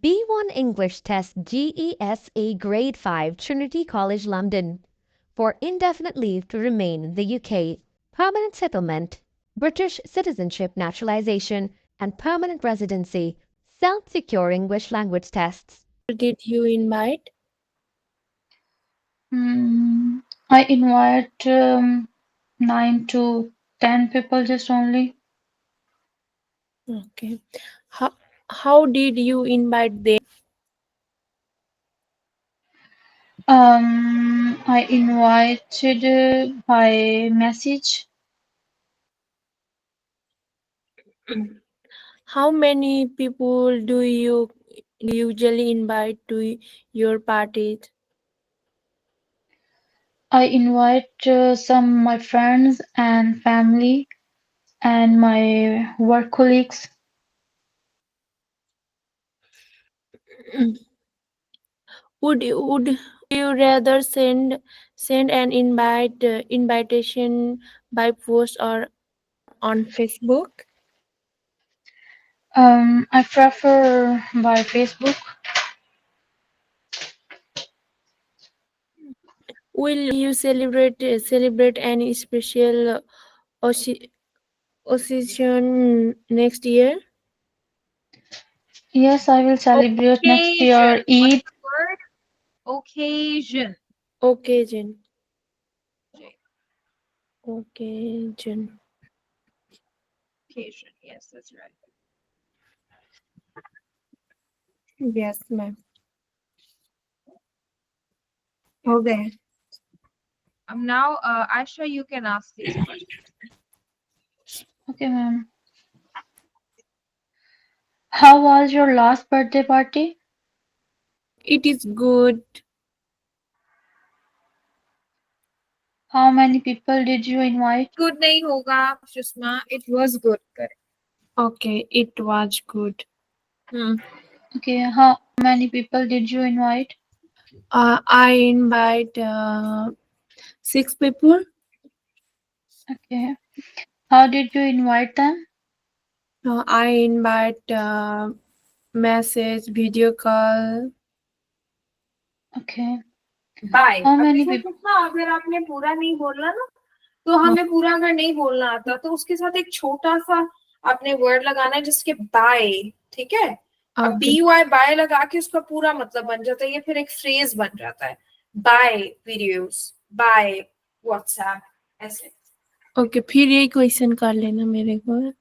B1 English Test GESA Grade 5 Trinity College London for indefinite leave to remain in the UK, permanent settlement, British citizenship naturalization, and permanent residency, self-secure English language tests. Did you invite? I invite 9 to 10 people just only. Okay. How did you invite them? I invited by message. How many people do you usually invite to your parties? I invite some of my friends and family and my work colleagues. Would you rather send an invitation by post or on Facebook? I prefer by Facebook. Will you celebrate any special occasion next year? Yes, I will celebrate next year Eid. Word? Occasion. Occasion. Occasion. Occasion. Yes, that's right. Yes, ma'am. Okay. Now, Aisha, you can ask these questions. Okay, ma'am. How was your last birthday party? It is good. How many people did you invite? Good nahi hoga, Sushma. It was good. Correct. Okay, it was good. Okay, how many people did you invite? I invite 6 people. Okay. How did you invite them? I invite message, video call. Okay. Bye. How many अभी people? ना अगर आपने पूरा नहीं बोलना ना तो हमें पूरा अगर नहीं बोलना आता तो उसके साथ एक छोटा सा आपने वर्ड लगाना है जिसके बाय, ठीक है? अब BY बाय लगा के उसका पूरा मतलब बन जाता है, ये फिर एक फ्रेज बन जाता है. बाय वीडियोस, बाय व्हाट्सएप, ऐसे. ओके, फिर ये क्वेश्चन कर लेना मेरे को.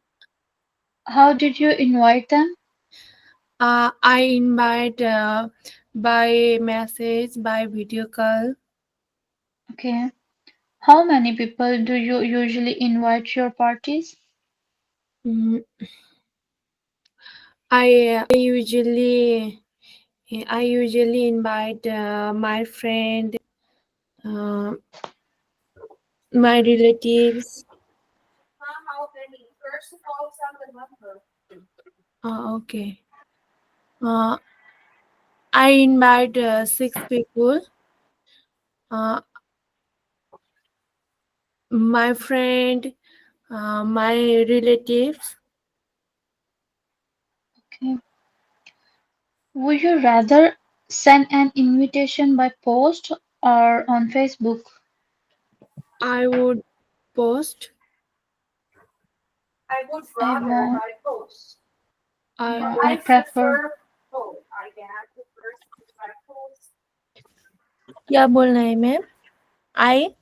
How did you invite them? I invite by message, by video call. Okay. How many people do you usually invite your parties? I usually invite my friend, my relatives. How many? First of all, tell the number. Okay. I invite 6 people. My friend, my relatives. Okay. Would you rather send an invitation by post or on Facebook? I would post. I would I rather won't. by post. Yeah, I I prefer. post. I prefer by post. क्या बोलना है ma'am? I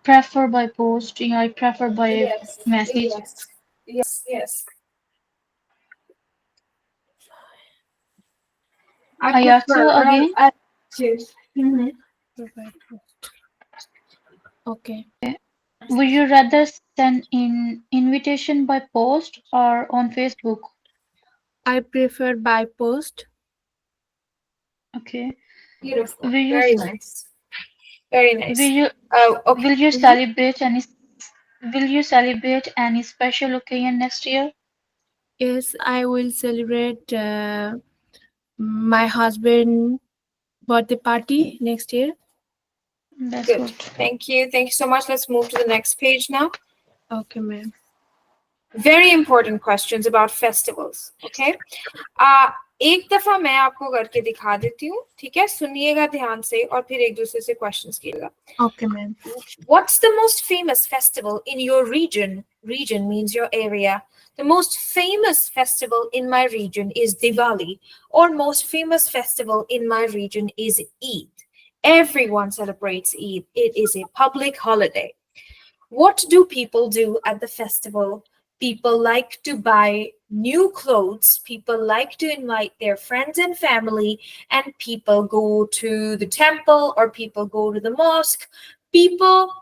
Prefer by post. Yeah, I prefer by message. Yes. I ask you again. Okay. Would you rather send in invitation by post or on Facebook? I prefer by post. Okay. Beautiful. Will you Very nice. Very nice. Okay. will you celebrate any special occasion next year? Yes, I will celebrate my husband birthday party next year. That's Good. good. Thank you. Thank you so much. Let's move to the next page now. Okay, ma'am. Very important questions about festivals. Okay. एक दफा मैं आपको करके दिखा देती हूँ, ठीक है? सुनिएगा ध्यान से और फिर एक दूसरे से क्वेश्चंस कीजिएगा. Okay, ma'am. What's the most famous festival in your region? Region means your area. The most famous festival in my region is Diwali, or most famous festival in my region is Eid. Everyone celebrates Eid. It is a public holiday. What do people do at the festival? People like to buy new clothes, people like to invite their friends and family, and people go to the temple or people go to the mosque. People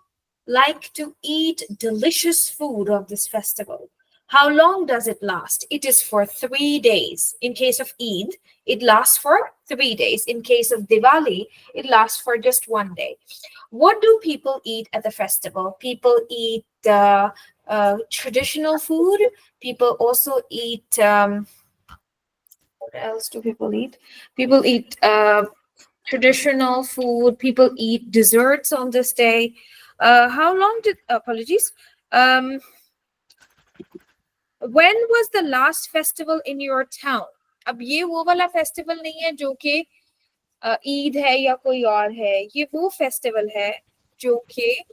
like to eat delicious food of this festival. How long does it last? It is for 3 days. In case of Eid, it lasts for 3 days. In case of Diwali, it lasts for just 1 day. What do people eat at the festival? People eat traditional food. People also eat. What else do people eat? People eat traditional food. People eat desserts on this day. How long did? Apologies. When was the last festival in your town? अब ये वो वाला festival नहीं है जो कि ईद है या कोई और है. ये वो फेस्टिवल है जो कि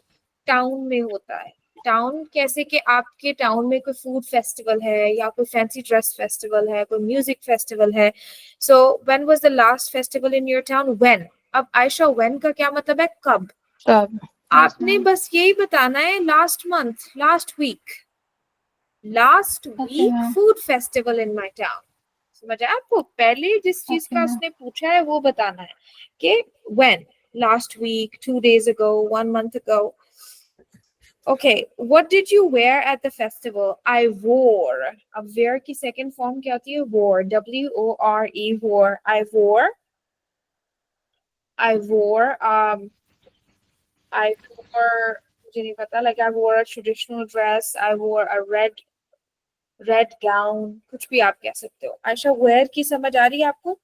टाउन में होता है. टाउन कैसे कि आपके टाउन में कोई फूड फेस्टिवल है या कोई फैंसी ड्रेस फेस्टिवल है, कोई म्यूजिक फेस्टिवल है. So when was the last festival in your town? When. अब आयशा, व्हेन का क्या मतलब है? कब. कब. आपने बस यही बताना है. Last month, last week, last week ma'am. Food festival in my town. समझ आया आपको? पहले जिस चीज Okay, का ma'am. उसने पूछा है वो बताना है कि when, last week, 2 days ago, 1 month ago. Okay, what did you wear at the festival? I wore. अब wear की second form क्या होती है? Wore. W-O-R-E. Wore. I wore. I wore. मुझे नहीं पता. Like I wore a traditional dress. I wore a red gown. कुछ भी आप कह सकते हो. आयशा, wear की समझ आ रही है आपको?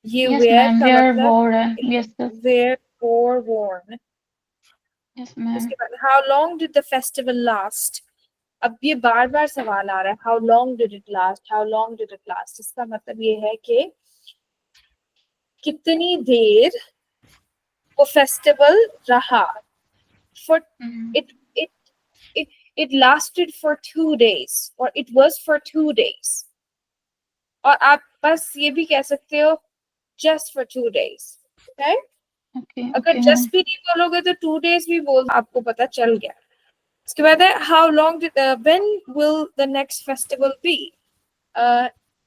ये Yes, wear ma'am. का Wear मतलब wore है. Yes, sir. wear or worn. Yes, ma'am. उसके बाद how long did the festival last? अब ये बार बार सवाल आ रहा है. How long did it last? How long did it last? इसका मतलब ये है कि कितनी देर वो फेस्टिवल रहा. For it lasted for 2 days, or it was for 2 days. और आप बस ये भी कह सकते हो just for 2 days. Okay? Okay, अगर okay, just ma'am. भी नहीं बोलोगे तो 2 days भी बोल, आपको पता चल गया. उसके बाद है how long did when will the next festival be?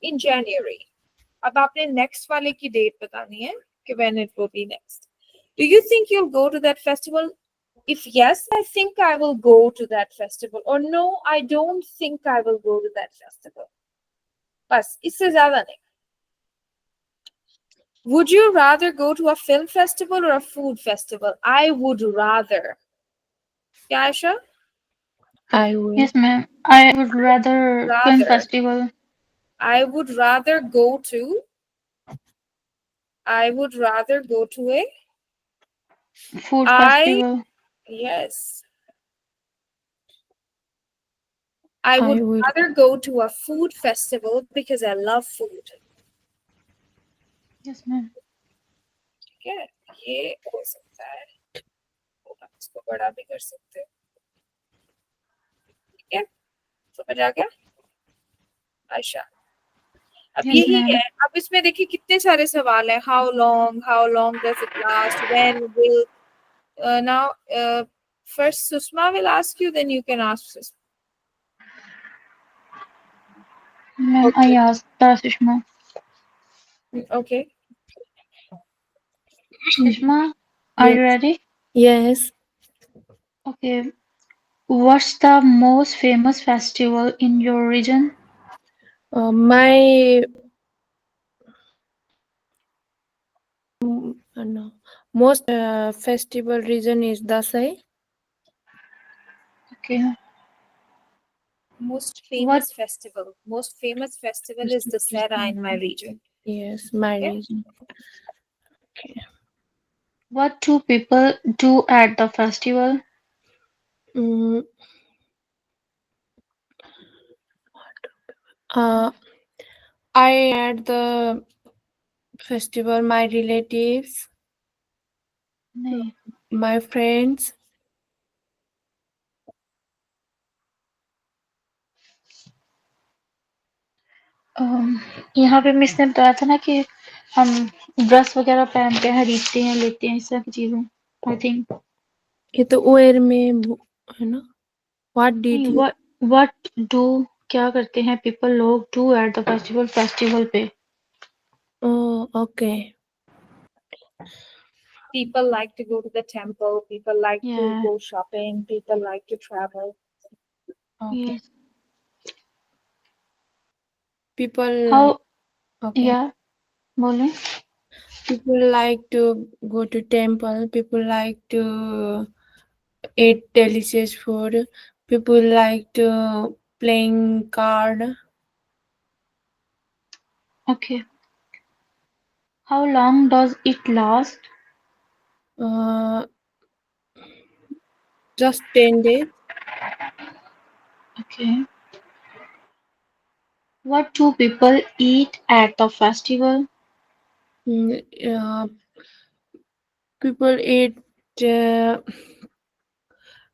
In January. अब आपने next वाले की डेट बतानी है कि when it will be next. Do you think you'll go to that festival? If yes, I think I will go to that festival. Or no, I don't think I will go to that festival. बस इससे ज्यादा नहीं. Would you rather go to a film festival or a food festival? I would rather. Yeah, Aisha? I will. Yes, ma'am. I would rather film Rather. festival. I would rather go to a Food I festival. yes. I I would will. rather go to a food festival because I love food. Yes, ma'am. ठीक है, ये हो सकता है. इसको बड़ा भी कर सकते हैं. ठीक है, समझ आ गया आयशा? अब Yes, यही ma'am. है. अब इसमें देखिए कितने सारे सवाल है. How long does it last? When will now first Susma will ask you, then you can ask Susma. Ma'am, Okay. I asked Sushma. Okay. Sushma, are you ready? Yes. Okay. What's the most famous festival in your region? My no. Most festival reason is Dasai. Okay. Most famous festival is Dussehra in my region. Yes, my Okay. reason. What do people do at the festival? I at the festival, my relatives, नहीं. my friends. यहाँ पे miss ने बताया था ना कि हम dress वगैरह पहनते हैं, खरीदते हैं, लेते हैं, इस तरह की चीजें. I think. ये तो ओएर में है ना. What did you? what do क्या करते हैं people लोग do at the festival पे. Oh, okay. People like to go to the temple. People like to Yeah. go shopping. People like to travel. Okay. Yes. People. How. Okay. Yeah. बोले. People like to go to temple. People like to eat delicious food. People like to playing card. Okay. How long does it last? Just 10 days. Okay. What do people eat at the festival? People eat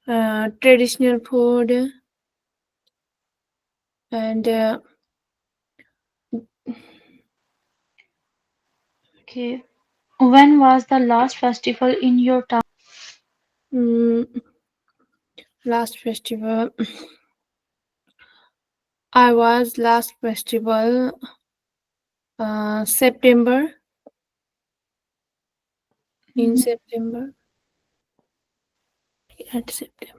traditional food and Okay. When was the last festival in your town? last festival. I was last festival September. In September. At September.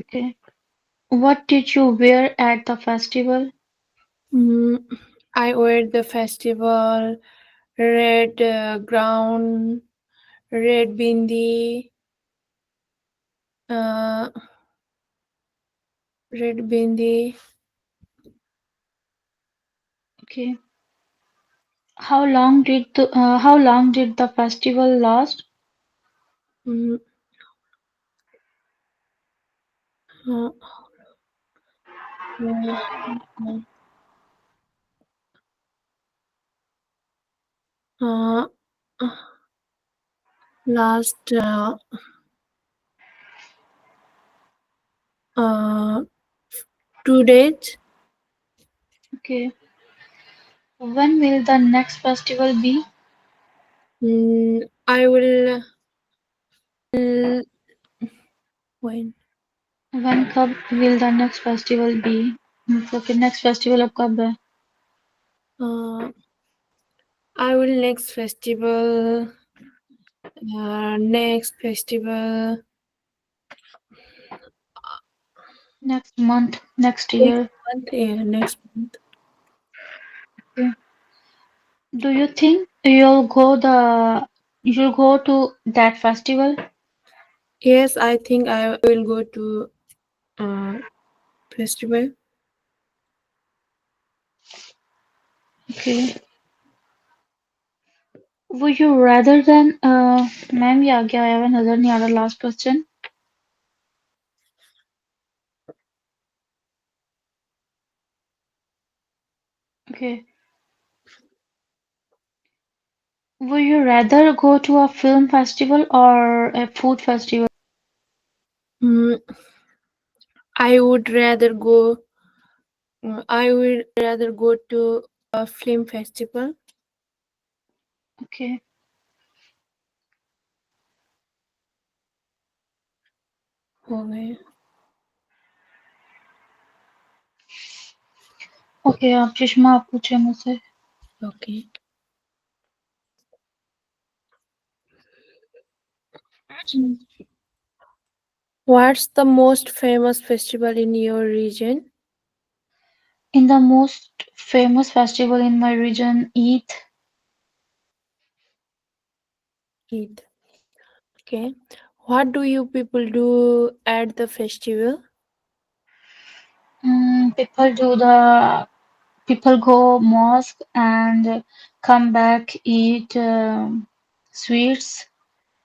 Okay. What did you wear at the festival? I wear the festival red gown, red bindi, red bindi. Okay. How long did the festival last? Mm, uh, uh, uh, last 2 days. Okay. When will the next festival be? I will when When कब will the next festival be? मतलब कि next festival अब कब है? I will next festival Next month, next year. next month. Okay. Do you think you'll go to that festival? Yes, I think I will go to festival. Okay. Would you rather than ma'am ये आगे आया हुआ है, नजर नहीं आ रहा last question. Okay. Would you rather go to a film festival or a food festival? I would rather go. I would rather go to a film festival. Okay. Okay. Okay, आप चश्मा आप पूछे मुझसे. Okay. What's the most famous festival in your region? In the most famous festival in my region, Eid. Eid. Okay. What do you people do at the festival? People go mosque and come back, eat sweets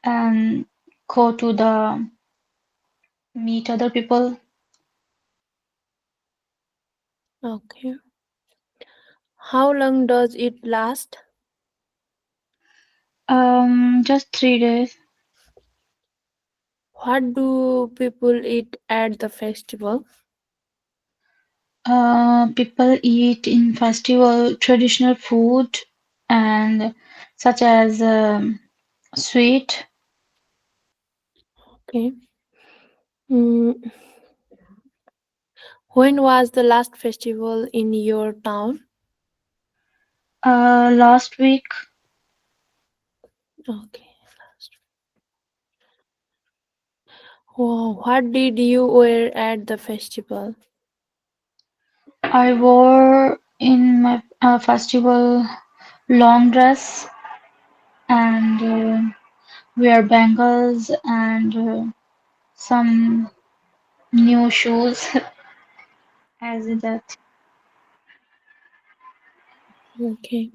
and go to the meet other people. Okay. How long does it last? Just 3 days. What do people eat at the festival? People eat in festival traditional food and such as sweet. Okay. Mm, when was the last festival in your town? Last week Okay. Wow. What did you wear at the festival? I wore in my festival long dress and wear bangles and some new shoes as that. Okay.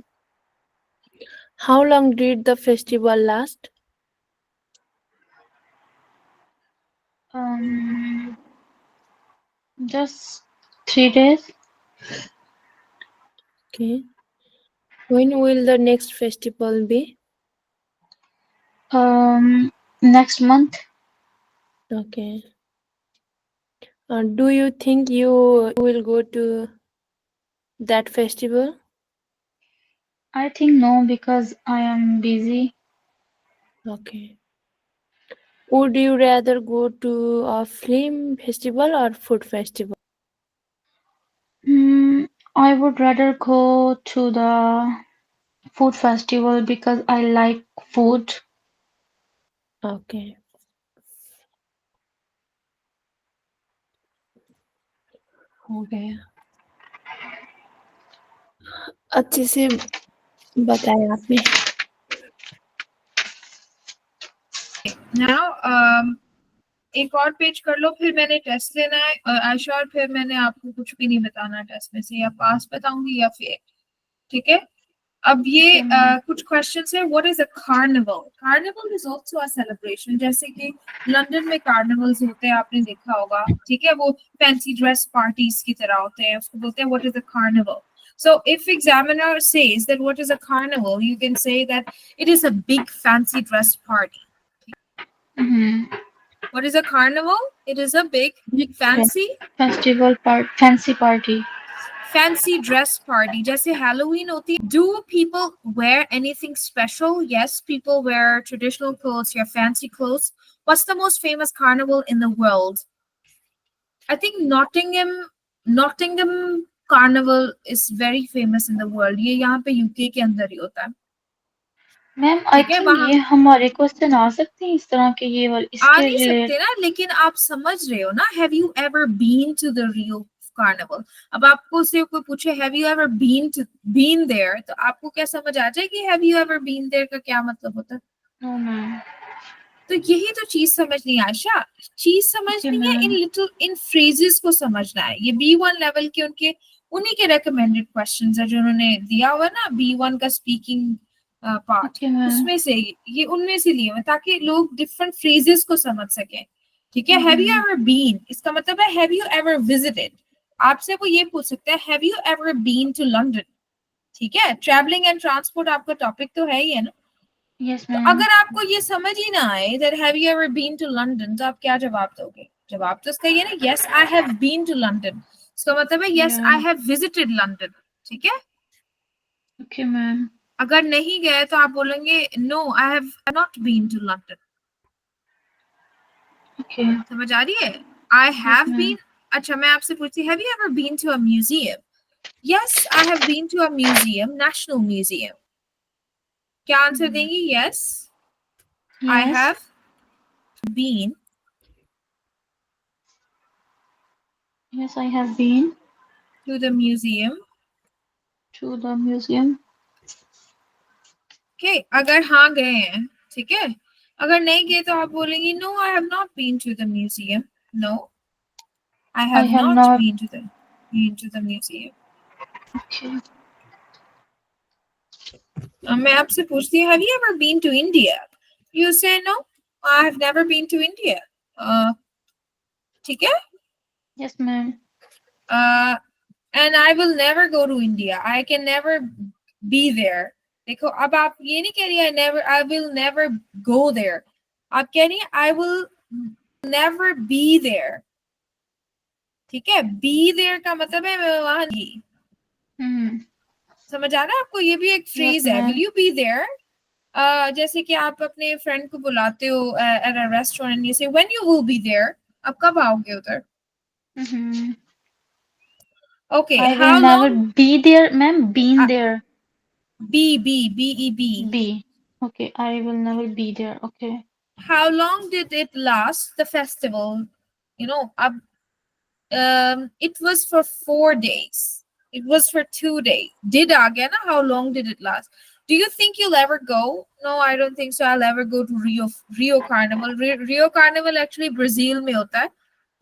How long did the festival last? Just 3 days. Okay. When will the next festival be? Next month. Okay. Do you think you will go to that festival? I think no, because I am busy. Okay. Would you rather go to a film festival or food festival? I would rather go to the food festival because I like food. Okay. हो गया अच्छे से बताया आपने Now, एक और page कर लो, फिर मैंने टेस्ट लेना है आयशा, और फिर मैंने आपको कुछ भी नहीं बताना टेस्ट में से, या पास बताऊंगी या फेल, ठीक है। अब ये कुछ क्वेश्चंस है। What is a carnival? Carnival is also a celebration. जैसे कि लंदन में कार्निवल्स होते हैं, आपने देखा होगा, ठीक है, वो फैंसी ड्रेस पार्टीज की तरह होते हैं, उसको बोलते हैं what is a carnival. So if examiner says that what is a carnival, you can say that it is a big fancy dress party. What is a carnival? It is a big fancy fancy party. fancy dress party. जैसे Halloween होती है. Do people wear anything special? Yes, people wear traditional clothes or fancy clothes. What's the most famous carnival in the world? I think Nottingham Carnival is very famous in the world. ये यहाँ पे UK के अंदर ही होता है. Ma'am आई ठीक है, think वहाँ ये हमारे क्वेश्चन आ सकते हैं इस तरह के, ये वाले आ इसके नहीं रिलेटेड। सकते ना, लेकिन आप समझ रहे हो ना। Have you ever been to the real carnival? अब आपको से कोई पूछे have you ever been there, तो आपको क्या समझ आ जाए कि have you ever been there का क्या मतलब होता है? No ma'am. तो यही तो चीज समझनी है आयशा, चीज समझनी है, इन फ्रेजेस को समझना है। ये B1 लेवल के उनके उन्हीं के रेकमेंडेड क्वेश्चंस है जो उन्होंने दिया हुआ ना, B1 का स्पीकिंग पार्ट, उसमें से ये उनमें से लिए हुए ताकि लोग डिफरेंट फ्रेजेस को समझ सकें। ठीक है, हैव यू एवर बीन, इसका मतलब है हैव यू एवर विजिटेड। आपसे वो ये पूछ सकता है have you ever been to London. ठीक है, ट्रैवलिंग एंड ट्रांसपोर्ट आपका टॉपिक तो है ही है ना। यस तो मैम। अगर आपको ये समझ ही ना आए that have you ever been to London, तो आप क्या जवाब दोगे? जवाब तो इसका ये ना, yes I have been to London. इसका मतलब है yes I have visited London. ठीक है, ओके मैम। अगर नहीं गए तो आप बोलेंगे no I have not been to London. Okay, समझ आ रही है? I have been. अच्छा, मैं आपसे पूछती, have you ever been to a museum? Yes I have been to a museum, national museum. क्या आंसर देंगी? Yes I have been. Yes, I have been to the museum. to the museum. Okay, अगर हाँ गए हैं, ठीक है। अगर नहीं गए तो आप बोलेंगी no I have not been to the museum. No, I have not been to the museum. Okay. मैं आपसे पूछती हूँ have you ever been to India? You say no, I have never been to India. ठीक है? Yes, ma'am. and I will never go to India. I can never be there. देखो अब आप ये नहीं कह रही I will never go there. आप कह रही I will never be there. ठीक है, be there का मतलब है मैं वहां नहीं. समझ आ रहा है आपको? ये भी एक फ्रेज है. Will you be there? जैसे कि आप अपने फ्रेंड को बुलाते हो at a restaurant and you say when you will be there. आप कब आओगे उधर? Okay, I how will long? never be there, ma'am. Been there. B. B. Okay, I will never be there. Okay. How long did it last, the festival? You know, it was for 4 days. It was for 2 days. Did again? How long did it last? Do you think you'll ever go? No, I don't think so. I'll ever go to Rio Carnival. Rio Carnival actually Brazil mein hota hai.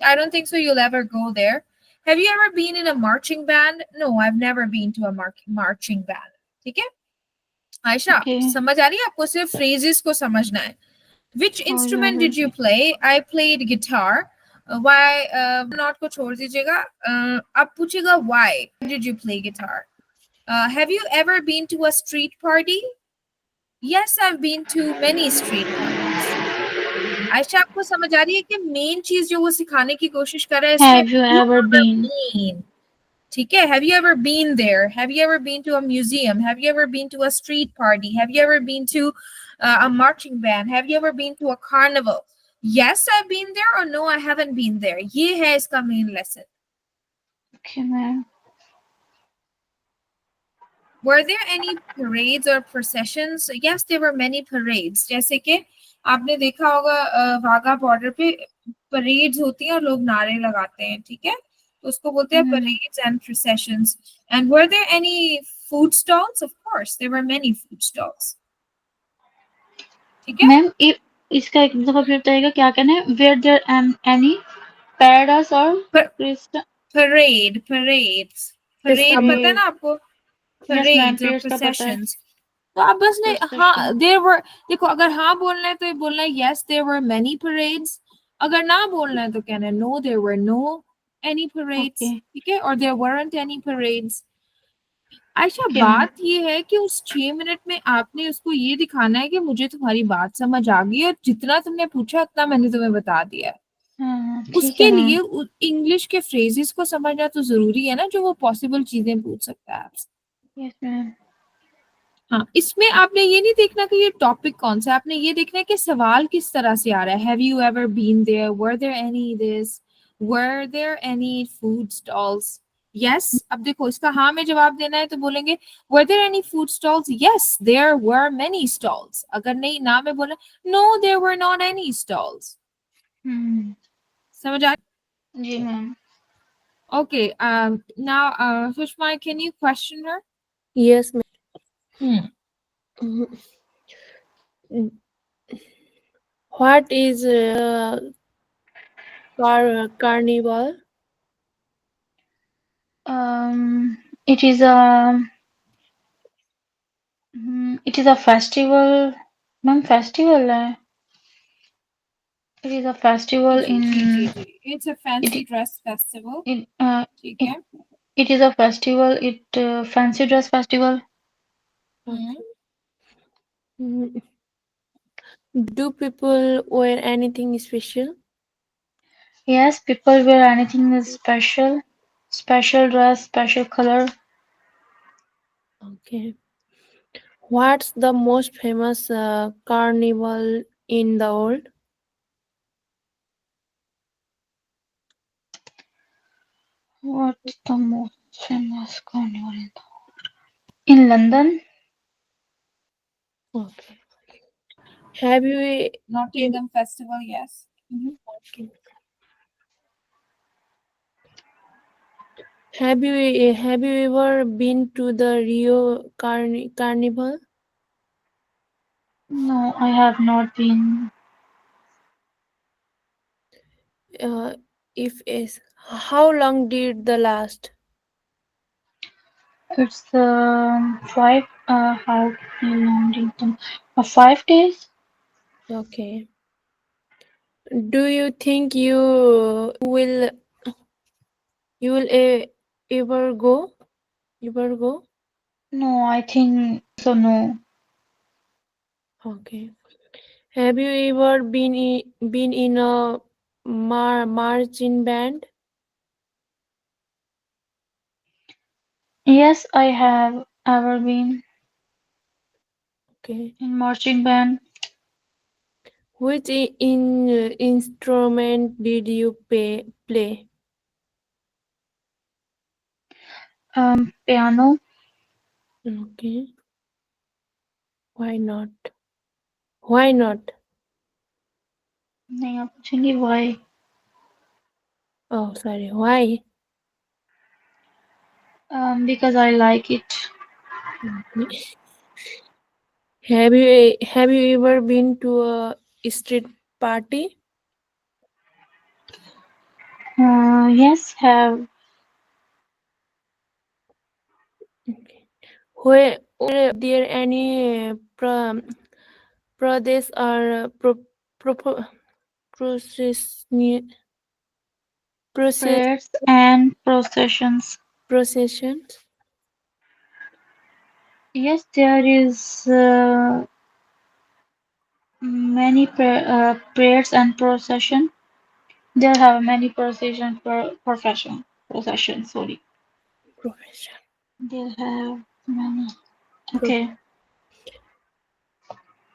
I don't think so. You'll ever go there. Have you ever been in a marching band? No, I've never been to a marching band. ठीक है? आयशा, समझ आ रही है आपको? सिर्फ phrases को समझना है. Which instrument did you play? I played guitar. Why? Not को छोड़ दीजिएगा. अब पूछेगा why did you play guitar? Have you ever been to a street party? Yes, I've been to many street parties. Ayesha, आपको समझ आ रही है कि मेन चीज जो वो सिखाने की कोशिश कर रहा है? Have you ever been? ठीक है. Have you ever been there? Have you ever been to a museum? Have you ever been to a street party? Have you ever been to a marching band? Have you ever been to a carnival? Yes, I've been there, or no, I haven't been there. ये है इसका main lesson. Okay, ma'am. Were there any parades or processions? Yes, there were many parades. जैसे कि आपने देखा होगा Wagah border पे parades होती हैं और लोग नारे लगाते हैं. ठीक है, तो उसको बोलते हैं parades and processions. And were there any food stalls? Of course, there were many food stalls. ठीक है मैम, इसका एक दफा फिर बताइएगा क्या कहना है? Were there any parades or parades. Parade पता है ना आपको? Parades or processions. तो आप बस ने हाँ there were. देखो अगर हाँ बोलना है तो बोलना है yes there were many parades. अगर ना बोलना है तो कहना है no there were no any parades. ठीक है, और there weren't any parades. Ayesha, बात ये है कि उस 6 मिनट में आपने उसको ये दिखाना है कि मुझे तुम्हारी बात समझ आ गई, और जितना तुमने पूछा उतना मैंने तुम्हें बता दिया है. उसके लिए इंग्लिश के फ्रेजेस को समझना तो जरूरी है ना, जो वो पॉसिबल चीजें पूछ सकता है आपसे. Yes, ma'am. हाँ, इसमें आपने ये नहीं देखना कि ये टॉपिक कौन सा है, आपने ये देखना है कि सवाल किस तरह से आ रहा है. Have you ever been there? Were there any this? Were there any food stalls? Yes. अब देखो इसका हाँ में जवाब देना है तो बोलेंगे were there any food stalls? Yes there were many stalls. अगर नहीं ना में बोला no there were not any stalls. समझ आ? जी ma'am. Okay, now Sushma, can you question her? Yes, ma'am. What is carnival? It is a festival. Ma'am, festival है. It is a festival in. It's a fancy dress festival. It is a festival. Fancy dress festival. Do people wear anything special? Yes, people wear anything is special. Special dress, special color. Okay. What's the most famous carnival in the world? What is the most famous carnival in the world? In London. Okay. Have you Nottingham Festival? Yes. Okay. Have you ever been to the Rio Carnival? No, I have not been. If yes, how long did the last? It's 5. How long did them? 5 days. Okay. Do you think you will ever go? Ever go? No, I think so. No. Okay. Have you ever been in a marching band? Yes, I have ever been Okay. in marching band. Which instrument did you play? Piano. Okay. Why not? Why not? नहीं आप पूछेंगे why? Oh, sorry. Why? Because I like it. Have you ever been to a street party? Yes, have. Where there any Pradesh or process process Prayers and processions. processions? Yes, there is many prayers and procession. There have many procession. Sorry, Profession. there have many. Okay.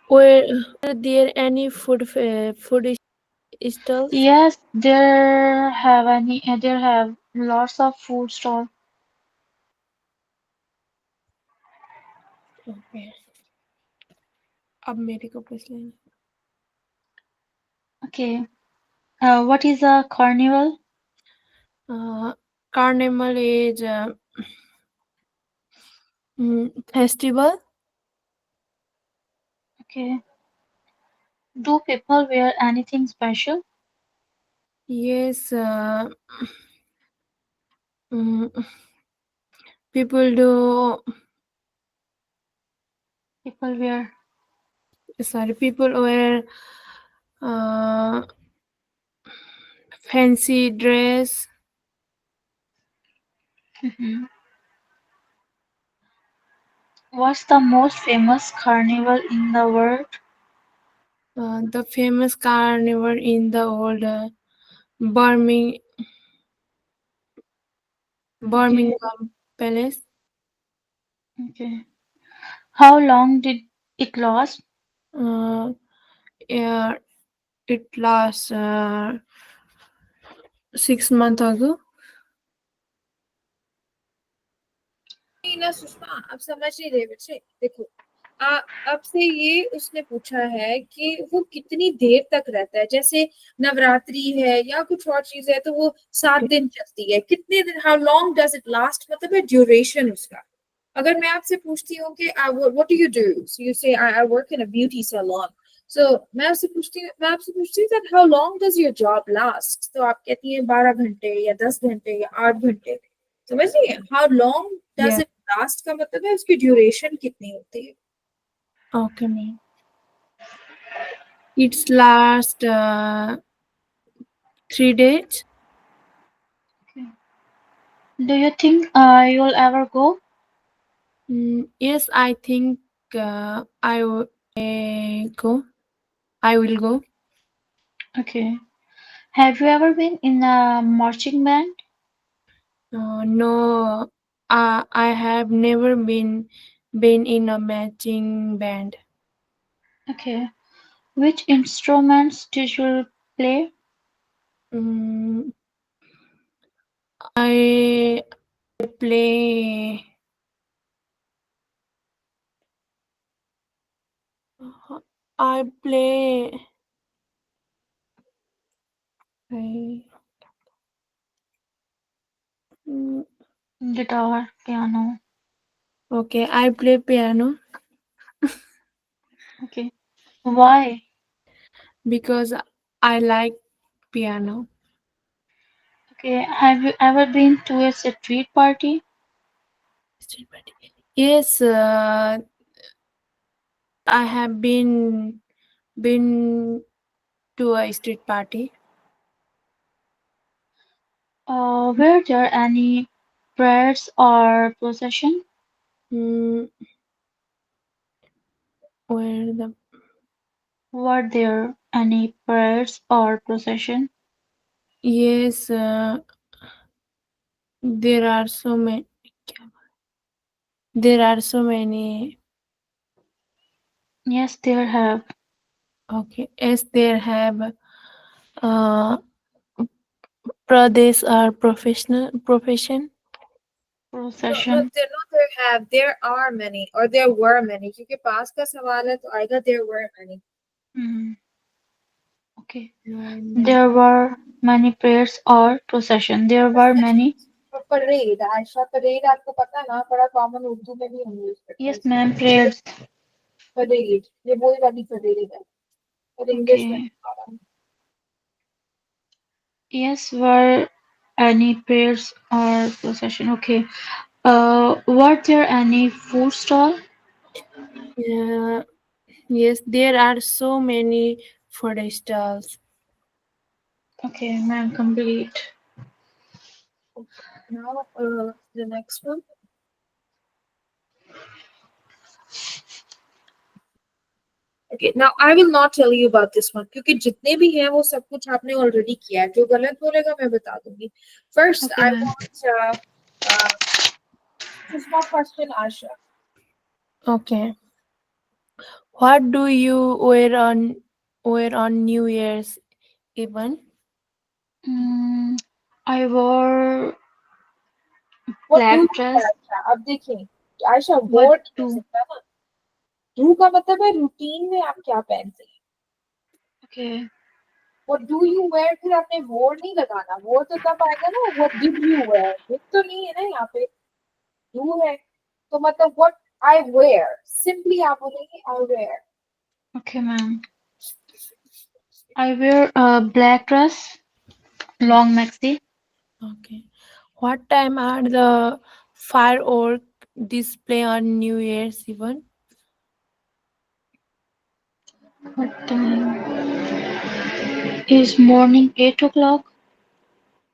Were there any food stalls? Yes, there have lots of food stall. Okay. अब मेरे को पूछ लेना. Okay. What is a carnival? Carnival is festival. Okay. Do people wear anything special? Yes. People do. People wear. Sorry, people wear uh, fancy dress. Mhm. What's the most famous carnival in the world? The famous carnival in the old Birmingham Palace. Okay. How long did it last? Yeah, it lasts 6 months ago. नहीं ना सुषमा, आप समझ नहीं रहे बच्चे. देखो, अब से ये उसने पूछा है कि वो कितनी देर तक रहता है. जैसे नवरात्रि है या कुछ और चीज है तो वो 7 दिन चलती है. कितने दिन, how long does it last, मतलब है ड्यूरेशन उसका. अगर मैं आपसे पूछती हूँ कि what do you do, so you say I work in a beauty salon. So मैं आपसे पूछती हूँ that how long does your job last, तो आप कहती हैं 12 घंटे या 10 घंटे या 8 घंटे. समझ रही है? How long does it last का मतलब है उसकी ड्यूरेशन कितनी होती है. Okay ma'am. It's last 3 days. Do you think you'll ever go? Yes, I think I go. I will go. Okay. Have you ever been in a marching band? No, I have never been in a matching band. Okay. Which instruments did you play? Mm, I play. I play. I, mm, Guitar, piano. okay, I play piano Okay. Why? because I like piano. Okay. Have you ever been to a street party? Yes, I have been to a street party. Were there any prayers or procession? Mm, where the Were there any prayers or procession? yes, there are so many. There are so many. Yes, there have. Okay, as there have Pradesh or profession. Procession. there are many or there were many क्योंकि पास का सवाल है तो आएगा there were many. Hmm. Okay. There were many prayers or procession. There were many. Parade Ayesha parade आपको पता है ना बड़ा कॉमन उर्दू में भी हम यूज करते हैं Yes, ma'am. Prayers. परेड ये वही वाली परेड है पर इंग्लिश में Okay. Yes, were any prayers or procession? Okay. Were there any food stall? Yes, there are so many food stalls. Okay, ma'am. Complete. now the next one. Okay, now I will not tell you about this one क्योंकि जितने भी हैं वो सब कुछ आपने already किया है जो गलत बोलेगा मैं बता दूंगी. First, Okay, I ma'am. want this is my question, Asha. Okay. What do you wear on New Year's Eve? I wore What do black you dress. Aisha? अब देखिए आयशा What वोट नहीं do? सकता ना. डू का मतलब है routine में आप क्या पहनते हैं. Okay. What do you wear फिर आपने वोट नहीं लगाना. वोट तो तब आएगा ना. What did you wear? Did तो नहीं है ना यहाँ पे. डू है तो मतलब what I wear. Simply आप बोलेंगे I wear. Okay, ma'am. I wear a black dress, long maxi. Okay. What time are the firework display on New Year's Eve? What time? Is morning 8 o'clock?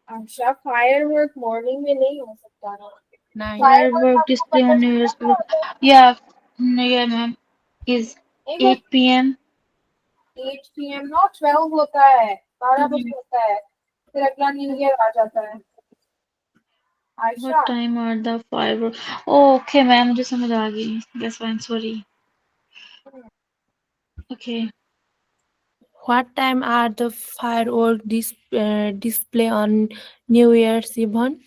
Asha firework morning में नहीं हो सकता ना. 9. Firework Firework आपको display पता on New चलता Year's क्या Eve. होता है. Yeah, yeah, ma'am. Is नहीं वो 8 p.m. 8 p.m. not 12 होता है. 12 बजे होता है. फिर अगला न्यू ईयर आ जाता है. Ayesha What time are the fireworks? Oh, okay, ma'am. मुझे समझ आ गई. That's fine. Sorry. Okay. What time are the firework display on New Year's Eve?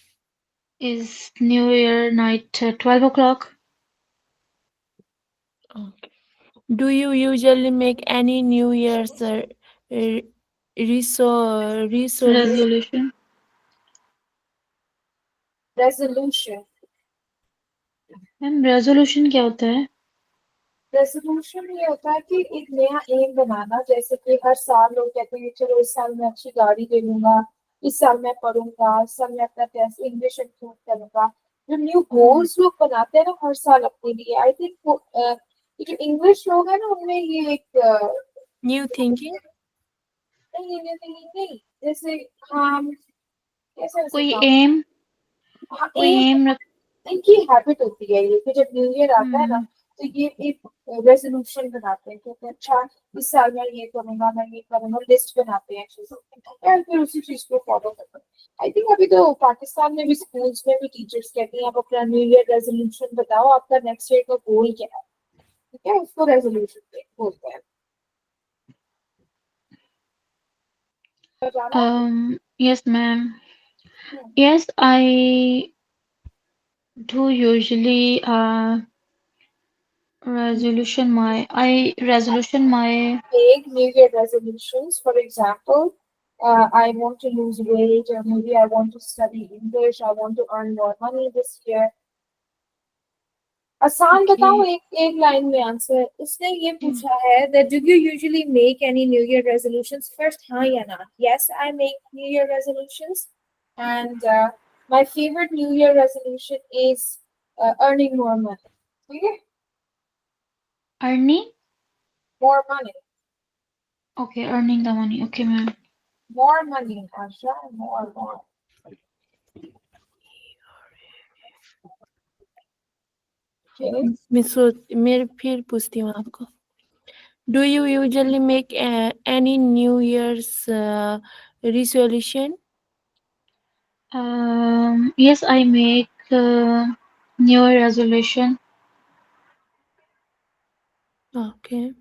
Is New Year night 12 o'clock? Okay. Do you usually make any New Year's resolution? Resolution. resolution. Ma'am resolution क्या होता है? Resolution ये होता है कि एक नया M बनाना. जैसे कि हर साल लोग कहते हैं चलो इस साल मैं अच्छी गाड़ी ले लूंगा. इस साल मैं पढ़ूंगा. इस साल मैं अपना टेस्ट इंग्लिश इम्प्रूव करूंगा. जो न्यू गोल्स लोग बनाते हैं ना हर साल अपने लिए. आई थिंक जो इंग्लिश लोग हैं ना उनमें ये एक New thinking? नहीं जैसे हम कैसे कोई बताऊं. एम हाँ कोई एम रख. इनकी हैबिट होती है ये कि जब न्यू ईयर आता है ना तो ये एक रेजोल्यूशन बनाते हैं कि अच्छा इस साल मैं ये करूंगा लिस्ट बनाते हैं चीजों की और फिर उसी चीज को फॉलो करते हैं. आई थिंक अभी तो पाकिस्तान में भी स्कूल्स में भी टीचर्स कहती हैं आप अपना न्यू ईयर रेजोल्यूशन बताओ आपका नेक्स्ट ईयर का गोल क्या है. ठीक है उसको रेजोल्यूशन बोलते हैं. Yes, ma'am. Yes, I do usually resolution my Big New Year resolutions. For example, I want to lose weight, or maybe I want to study English. I want to earn more money this year. आसान बताओ एक line में answer. इसने ये पूछा है that do you usually make any New Year resolutions? First, हाँ या ना. Yes, I make New Year resolutions, and my favorite New Year resolution is earning more money. Okay? earning. More money. Okay, earning the money. Okay, ma'am. More money, Asha. More. Okay. मैं फिर पूछती हूँ आपको. Do you usually make any New Year's resolution? Yes, I make New Year resolution. Okay.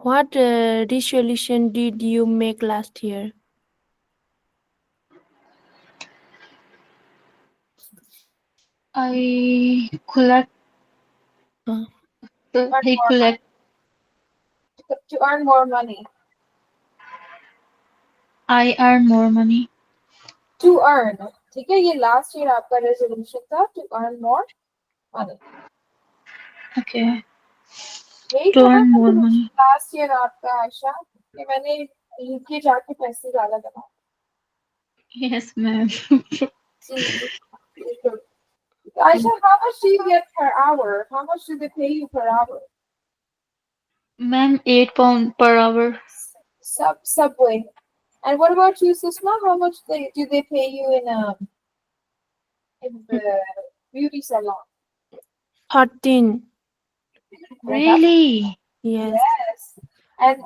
What resolution did you make last year? I collect. Uh, I collect. To earn more money. I earn more money. To earn. ठीक है, ये last year आपका resolution था to earn more money. Okay. यही To था ना earn more money. last year आपका आशा कि मैंने UK जाके पैसे ज्यादा कमाए. Yes, ma'am. Aisha, how much do you get per hour? How much do they pay you per hour? Ma'am, £8 per hour. Subway. And what about you, Susma? How much do they pay you in the beauty salon? 13. Really? Yes. Yes. And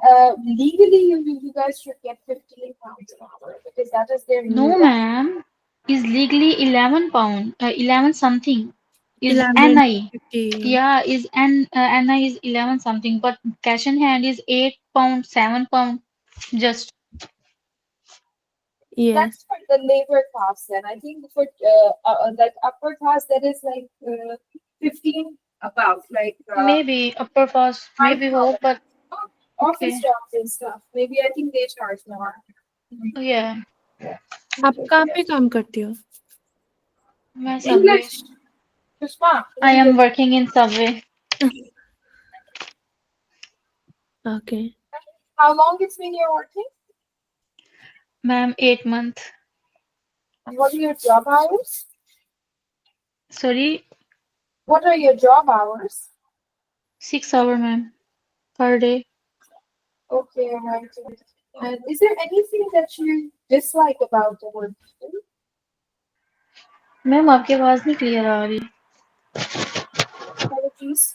legally, you guys should get £15 an hour because that is their No, new. ma'am. Is legally £11. 11 something. Is 11.50. NI? Yeah, is NI is 11 something, but cash in hand is £8, £7 just. Yes. That's for the labor cost. Then I think for like upper class, that is like 15 about like Maybe upper class, maybe hope, but office okay. jobs and stuff. Maybe I think they charge more. Yeah. आप कहाँ पे काम करती हो? मैं Subway. English. Pushpa, I am working in Subway. Okay. How long it's been you're working? Ma'am, 8 months. And what are your job hours? Sorry, What are your job hours? 6 hour, ma'am, per day. Okay, right. And is there anything that you dislike about the work? Ma'am आपकी आवाज नहीं clear आ रही. Apologies.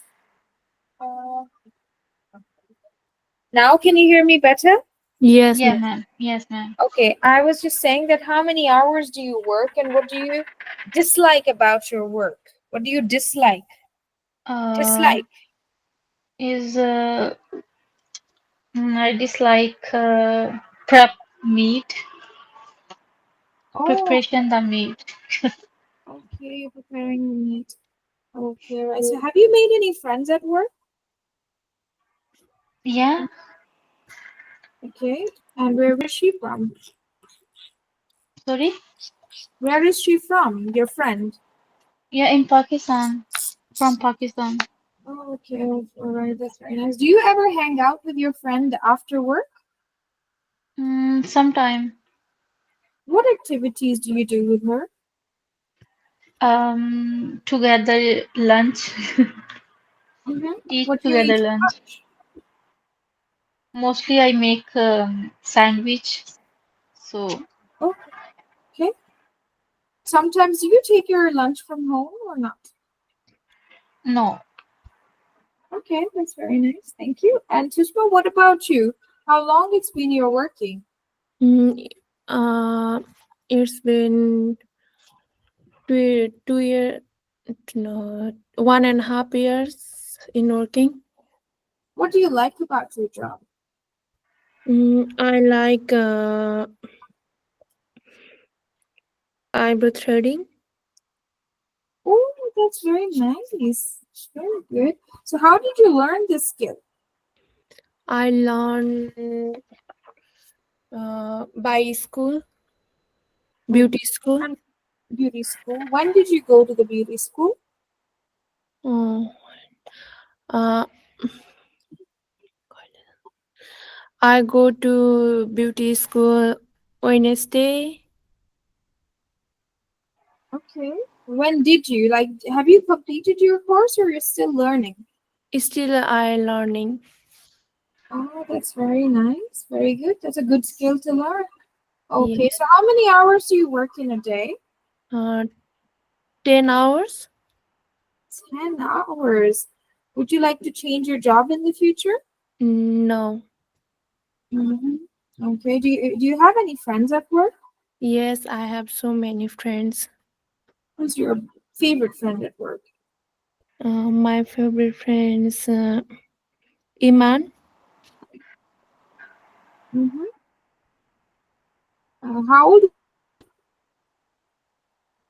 Now can you hear me better? Yes, Yeah, ma'am. ma'am. Yes, ma'am. Okay, I was just saying that how many hours do you work and what do you dislike about your work? What do you dislike? Dislike. Is I dislike prep meat. Oh, Preparation the meat. okay, you're preparing the meat. Okay, right. So have you made any friends at work? Yeah. Okay. And where is she from? Sorry. Where is she from? Your friend? Yeah, in Pakistan. From Pakistan. Oh, okay. All right. That's very nice. Do you ever hang out with your friend after work? Sometime. What activities do you do with her? Together lunch. Eat What do you together eat? lunch. Mostly I make sandwich. So Oh, okay. Sometimes do you take your lunch from home or not? no. Okay, that's very nice. Thank you. And Sushma, what about you? How long it's been you're working? It's been 2 years, no, 1.5 years in working. What do you like about your job? I like eyebrow threading. Oh, that's very nice. Very good. So how did you learn this skill? I learned by school, beauty school. Beauty school. When did you go to the beauty school? Uh, I go to beauty school Wednesday. Okay. When did you? Like, have you completed your course or you're still learning? Still I learning. Oh, that's very nice. Very good. That's a good skill to learn. Okay. Yeah. So how many hours do you work in a day? 10 hours. 10 hours. Would you like to change your job in the future? No. Mm-hmm. Okay. Do you have any friends at work? Yes, I have so many friends. Who's your favorite friend at work? My favorite friends, Iman. Mm-hmm. How old?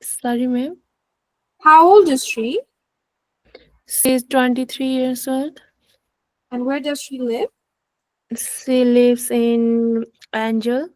Sorry, ma'am. How old is she? She's 23 years old. And where does she live? She lives in Angel.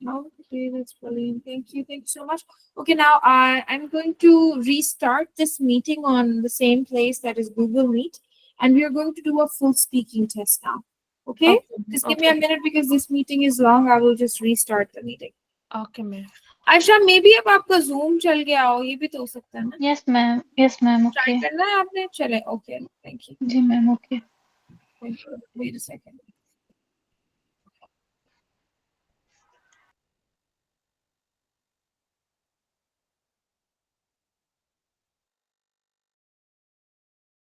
Okay, that's brilliant. Thank you. Thank you so much. Okay, now I'm going to restart this meeting on the same place, that is Google Meet, and we are going to do a full speaking test now. Okay? Just give me a minute because this meeting is long. I will just restart the meeting. Okay, ma'am. Ayesha, may be अब आपका zoom चल गया हो, ये भी तो हो सकता है ना? Yes, ma'am. Yes, ma'am. Try Okay. करना है आपने? चले, ओके, थैंक यू, जी ma'am, okay. Wait a second.